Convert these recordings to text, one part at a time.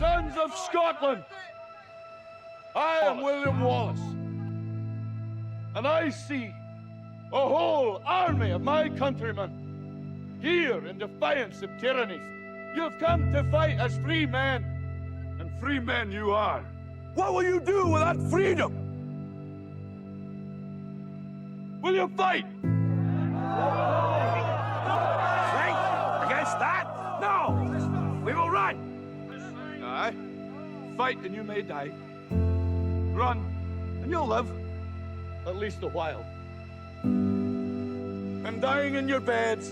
sons of Scotland, I am William Wallace, and I see a whole army of my countrymen here in defiance of tyrannies. You've come to fight as free men, and free men you are. What will you do with that freedom? Will you fight? Fight against that? No! We will run! Aye. Fight and you may die. Run and you'll live. At least a while. And dying in your beds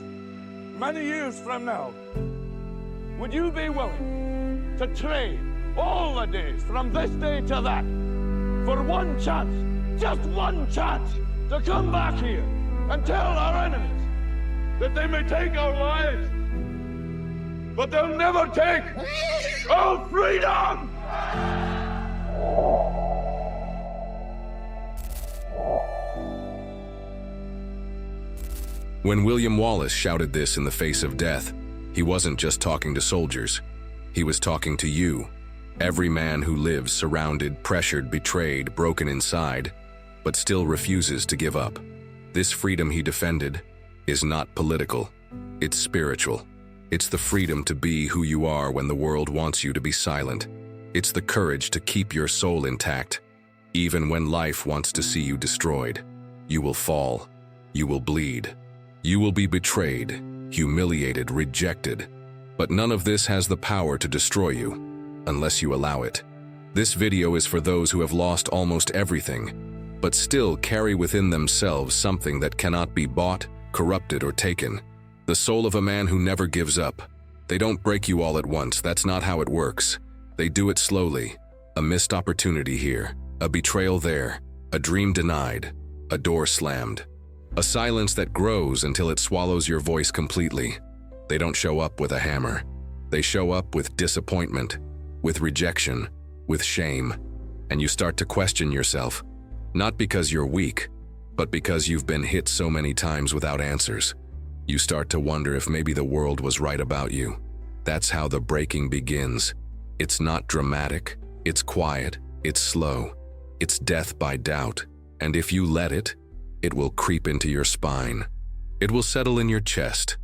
many years from now, would you be willing to trade all the days from this day to that for one chance, just one chance, to come back here and tell our enemies that they may take our lives, but they'll never take our freedom! When William Wallace shouted this in the face of death, he wasn't just talking to soldiers. He was talking to you, every man who lives surrounded, pressured, betrayed, broken inside, but still refuses to give up. This freedom he defended is not political, it's spiritual. It's the freedom to be who you are when the world wants you to be silent. It's the courage to keep your soul intact, even when life wants to see you destroyed. You will fall, you will bleed, you will be betrayed, humiliated, rejected, but none of this has the power to destroy you, unless you allow it. This video is for those who have lost almost everything, but still carry within themselves something that cannot be bought, corrupted, or taken. The soul of a man who never gives up. They don't break you all at once, that's not how it works. They do it slowly. A missed opportunity here, a betrayal there, a dream denied, a door slammed. A silence that grows until it swallows your voice completely. They don't show up with a hammer. They show up with disappointment, with rejection, with shame, and you start to question yourself. Not because you're weak, but because you've been hit so many times without answers. You start to wonder if maybe the world was right about you. That's how the breaking begins. It's not dramatic, it's quiet, it's slow. It's death by doubt, and if you let it, it will creep into your spine. It will settle in your chest,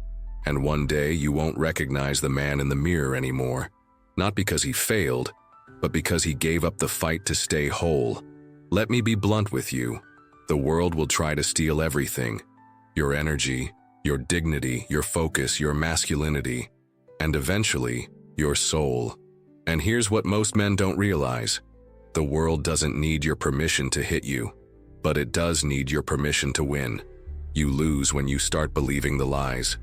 and one day you won't recognize the man in the mirror anymore. Not because he failed, but because he gave up the fight to stay whole. Let me be blunt with you. The world will try to steal everything. Your energy, your dignity, your focus, your masculinity, and eventually, your soul. And here's what most men don't realize. The world doesn't need your permission to hit you, but it does need your permission to win. You lose when you start believing the lies.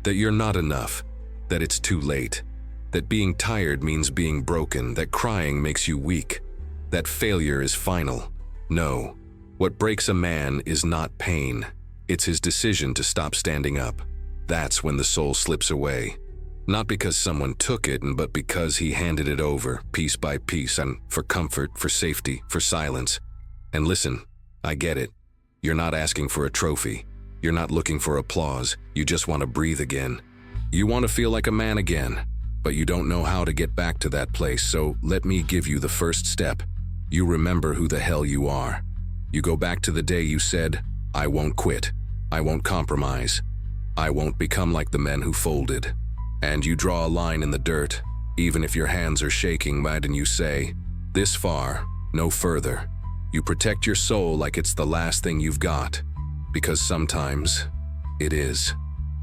That you're not enough, that it's too late, that being tired means being broken, that crying makes you weak, that failure is final. No, what breaks a man is not pain. It's his decision to stop standing up. That's when the soul slips away. Not because someone took it, but because he handed it over, piece by piece, and for comfort, for safety, for silence. And listen, I get it. You're not asking for a trophy. You're not looking for applause. You just want to breathe again. You want to feel like a man again, but you don't know how to get back to that place, so let me give you the first step. You remember who the hell you are. You go back to the day you said, I won't quit. I won't compromise. I won't become like the men who folded. And you draw a line in the dirt, even if your hands are shaking mad, and you say, this far, no further. You protect your soul like it's the last thing you've got, because sometimes it is.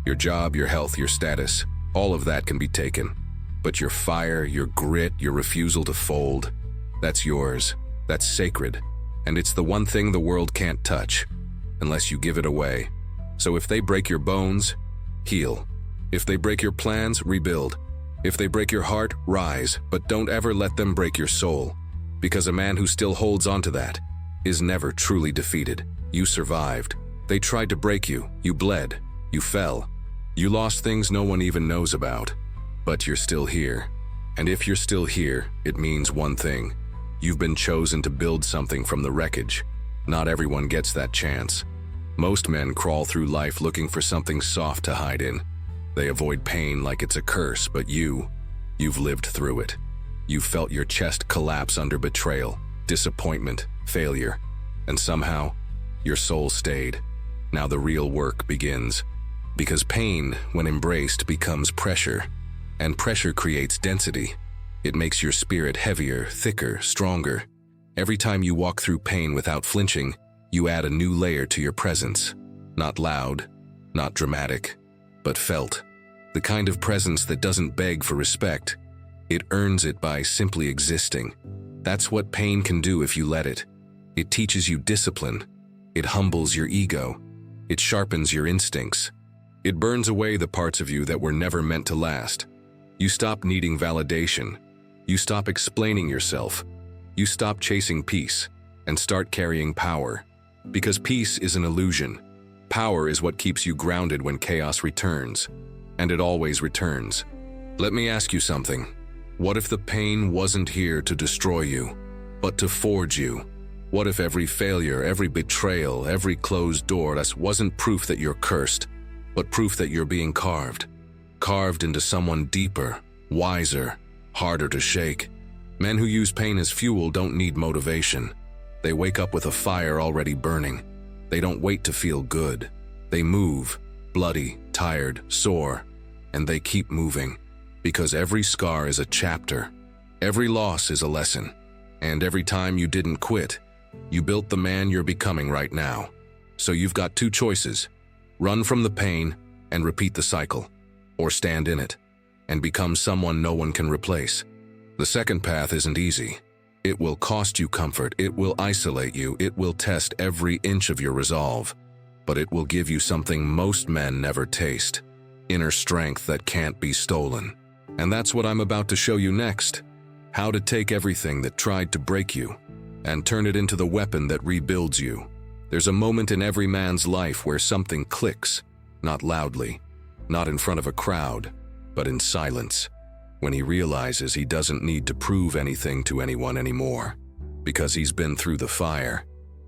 Your job, your health, your status, all of that can be taken. But your fire, your grit, your refusal to fold, that's yours. That's sacred. And it's the one thing the world can't touch, unless you give it away. So if they break your bones, heal. If they break your plans, rebuild. If they break your heart, rise, but don't ever let them break your soul. Because a man who still holds on to that is never truly defeated. You survived. They tried to break you. You bled. You fell. You lost things no one even knows about. But you're still here. And if you're still here, it means one thing. You've been chosen to build something from the wreckage. Not everyone gets that chance. Most men crawl through life looking for something soft to hide in. They avoid pain like it's a curse, but you've lived through it. You felt your chest collapse under betrayal, disappointment, failure, and somehow, your soul stayed. Now the real work begins. Because pain, when embraced, becomes pressure, and pressure creates density. It makes your spirit heavier, thicker, stronger. Every time you walk through pain without flinching, you add a new layer to your presence. Not loud, not dramatic, but felt. The kind of presence that doesn't beg for respect. It earns it by simply existing. That's what pain can do if you let it. It teaches you discipline. It humbles your ego. It sharpens your instincts. It burns away the parts of you that were never meant to last. You stop needing validation. You stop explaining yourself. You stop chasing peace and start carrying power. Because peace is an illusion. Power is what keeps you grounded when chaos returns. And it always returns. Let me ask you something. What if the pain wasn't here to destroy you, but to forge you? What if every failure, every betrayal, every closed door wasn't proof that you're cursed, but proof that you're being carved? Carved into someone deeper, wiser, harder to shake. Men who use pain as fuel don't need motivation. They wake up with a fire already burning. They don't wait to feel good. They move, bloody, tired, sore, and they keep moving. Because every scar is a chapter. Every loss is a lesson. And every time you didn't quit, you built the man you're becoming right now. So you've got two choices. Run from the pain and repeat the cycle. Or stand in it and become someone no one can replace. The second path isn't easy. It will cost you comfort. It will isolate you. It will test every inch of your resolve. But it will give you something most men never taste. Inner strength that can't be stolen. And that's what I'm about to show you next. How to take everything that tried to break you and turn it into the weapon that rebuilds you. There's a moment in every man's life where something clicks, not loudly, not in front of a crowd, but in silence, when he realizes he doesn't need to prove anything to anyone anymore, because he's been through the fire,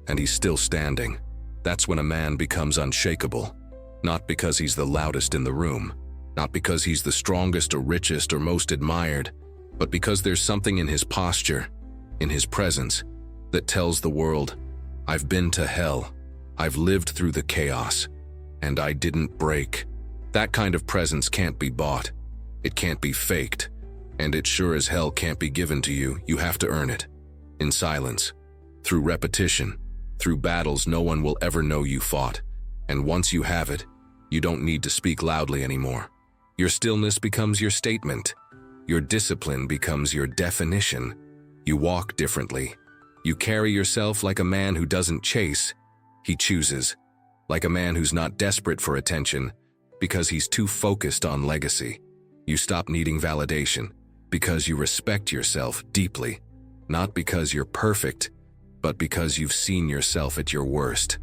and he's still standing. That's when a man becomes unshakable, not because he's the loudest in the room, not because he's the strongest or richest or most admired, but because there's something in his posture, in his presence, that tells the world, I've been to hell, I've lived through the chaos, and I didn't break. That kind of presence can't be bought. It can't be faked. And it sure as hell can't be given to you. You have to earn it. In silence. Through repetition. Through battles no one will ever know you fought. And once you have it, you don't need to speak loudly anymore. Your stillness becomes your statement. Your discipline becomes your definition. You walk differently. You carry yourself like a man who doesn't chase. He chooses. Like a man who's not desperate for attention, because he's too focused on legacy. You stop needing validation because you respect yourself deeply, not because you're perfect, but because you've seen yourself at your worst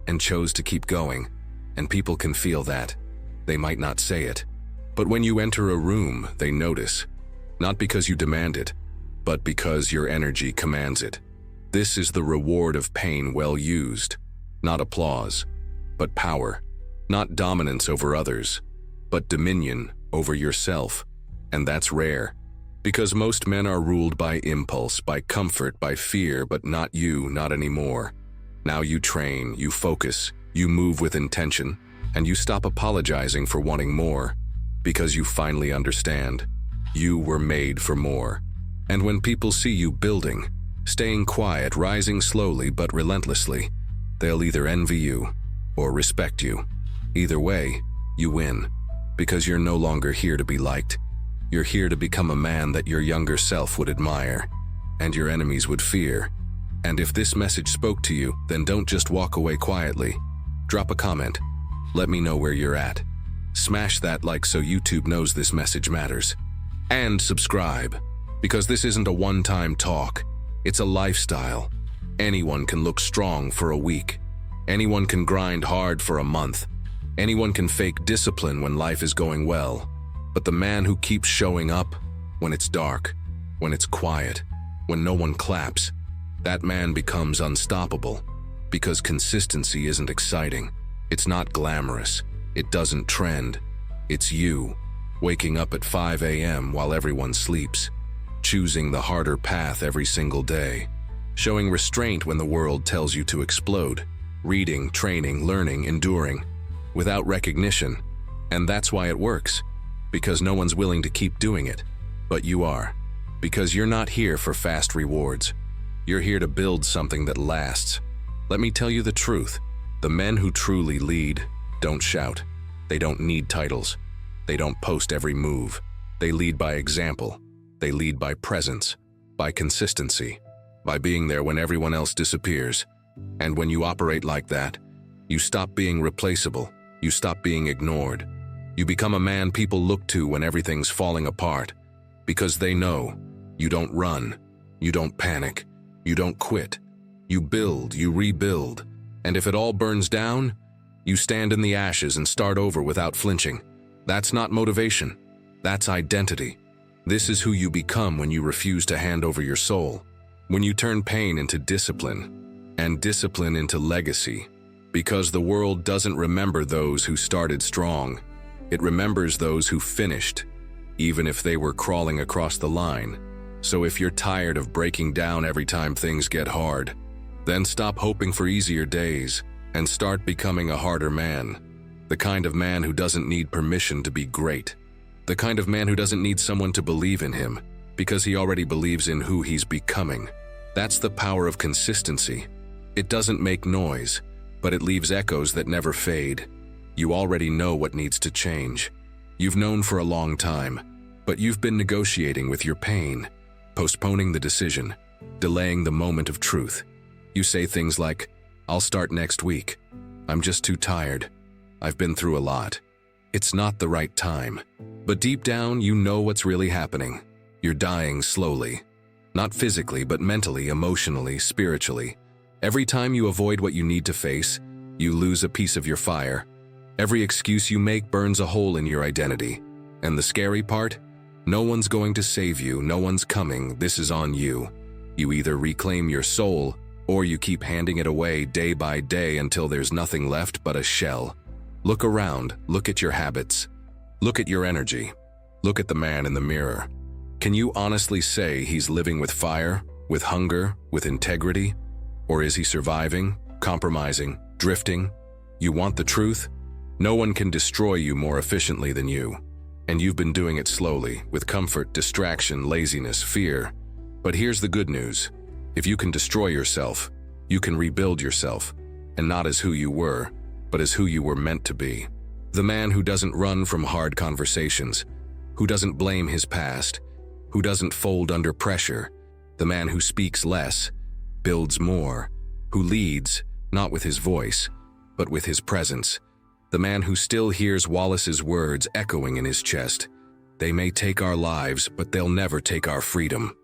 and chose to keep going. And people can feel that. They might not say it, but when you enter a room, they notice, not because you demand it, but because your energy commands it. This is the reward of pain well used, not applause, but power. Not dominance over others, but dominion over yourself. And that's rare, because most men are ruled by impulse, by comfort, by fear, but not you, not anymore. Now you train, you focus, you move with intention, and you stop apologizing for wanting more, because you finally understand. You were made for more. And when people see you building, staying quiet, rising slowly but relentlessly, they'll either envy you or respect you. Either way, you win, because you're no longer here to be liked. You're here to become a man that your younger self would admire, and your enemies would fear. And if this message spoke to you, then don't just walk away quietly. Drop a comment. Let me know where you're at. Smash that like so YouTube knows this message matters. And subscribe, because this isn't a one-time talk. It's a lifestyle. Anyone can look strong for a week. Anyone can grind hard for a month. Anyone can fake discipline when life is going well, but the man who keeps showing up when it's dark, when it's quiet, when no one claps, that man becomes unstoppable, because consistency isn't exciting. It's not glamorous. It doesn't trend. It's you, waking up at 5 a.m. while everyone sleeps, choosing the harder path every single day, showing restraint when the world tells you to explode, reading, training, learning, enduring, without recognition. And that's why it works, because no one's willing to keep doing it. But you are, because you're not here for fast rewards. You're here to build something that lasts. Let me tell you the truth. The men who truly lead don't shout. They don't need titles. They don't post every move. They lead by example. They lead by presence, by consistency, by being there when everyone else disappears. And when you operate like that, you stop being replaceable. You stop being ignored. You become a man people look to when everything's falling apart, because they know you don't run, you don't panic, you don't quit. You build, you rebuild, and if it all burns down, you stand in the ashes and start over without flinching. That's not motivation. That's identity. This is who you become when you refuse to hand over your soul, when you turn pain into discipline, and discipline into legacy. Because the world doesn't remember those who started strong. It remembers those who finished, even if they were crawling across the line. So if you're tired of breaking down every time things get hard, then stop hoping for easier days and start becoming a harder man. The kind of man who doesn't need permission to be great. The kind of man who doesn't need someone to believe in him because he already believes in who he's becoming. That's the power of consistency. It doesn't make noise, but it leaves echoes that never fade. You already know what needs to change. You've known for a long time, but you've been negotiating with your pain, postponing the decision, delaying the moment of truth. You say things like, "I'll start next week. I'm just too tired. I've been through a lot." It's not the right time. But deep down, you know what's really happening. You're dying slowly. Not physically, but mentally, emotionally, spiritually. Every time you avoid what you need to face, you lose a piece of your fire. Every excuse you make burns a hole in your identity. And the scary part? No one's going to save you, no one's coming, this is on you. You either reclaim your soul, or you keep handing it away day by day until there's nothing left but a shell. Look around, look at your habits. Look at your energy. Look at the man in the mirror. Can you honestly say he's living with fire, with hunger, with integrity? Or is he surviving, compromising, drifting? You want the truth? No one can destroy you more efficiently than you. And you've been doing it slowly, with comfort, distraction, laziness, fear. But here's the good news. If you can destroy yourself, you can rebuild yourself, and not as who you were, but as who you were meant to be. The man who doesn't run from hard conversations, who doesn't blame his past, who doesn't fold under pressure, the man who speaks less, builds more, who leads, not with his voice, but with his presence. The man who still hears Wallace's words echoing in his chest. They may take our lives, but they'll never take our freedom.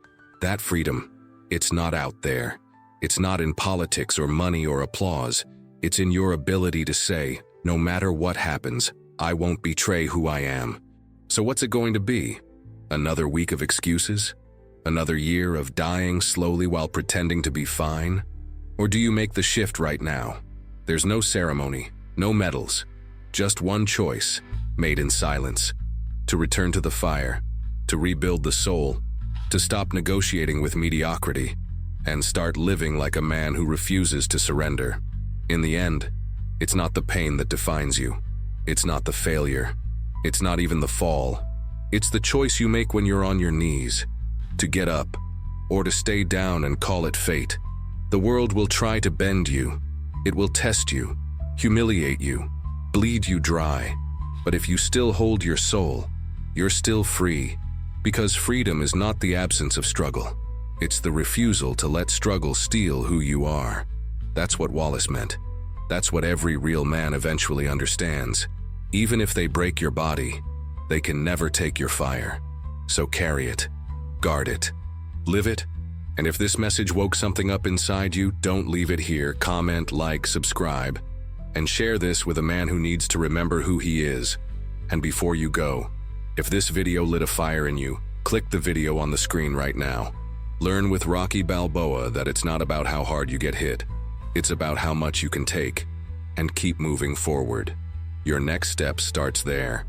That freedom, it's not out there. It's not in politics or money or applause. It's in your ability to say, no matter what happens, I won't betray who I am. So what's it going to be? Another week of excuses? Another year of dying slowly while pretending to be fine? Or do you make the shift right now? There's no ceremony, no medals, just one choice, made in silence. To return to the fire, to rebuild the soul, to stop negotiating with mediocrity, and start living like a man who refuses to surrender. In the end, it's not the pain that defines you. It's not the failure. It's not even the fall. It's the choice you make when you're on your knees, to get up, or to stay down and call it fate. The world will try to bend you. It will test you, humiliate you, bleed you dry. But if you still hold your soul, you're still free, because freedom is not the absence of struggle. It's the refusal to let struggle steal who you are. That's what Wallace meant. That's what every real man eventually understands. Even if they break your body, they can never take your fire. So carry it, guard it, live it. And if this message woke something up inside you, don't leave it here. Comment, like, subscribe, and share this with a man who needs to remember who he is. And before you go, if this video lit a fire in you, click the video on the screen right now. Learn with Rocky Balboa that it's not about how hard you get hit. It's about how much you can take and keep moving forward. Your next step starts there.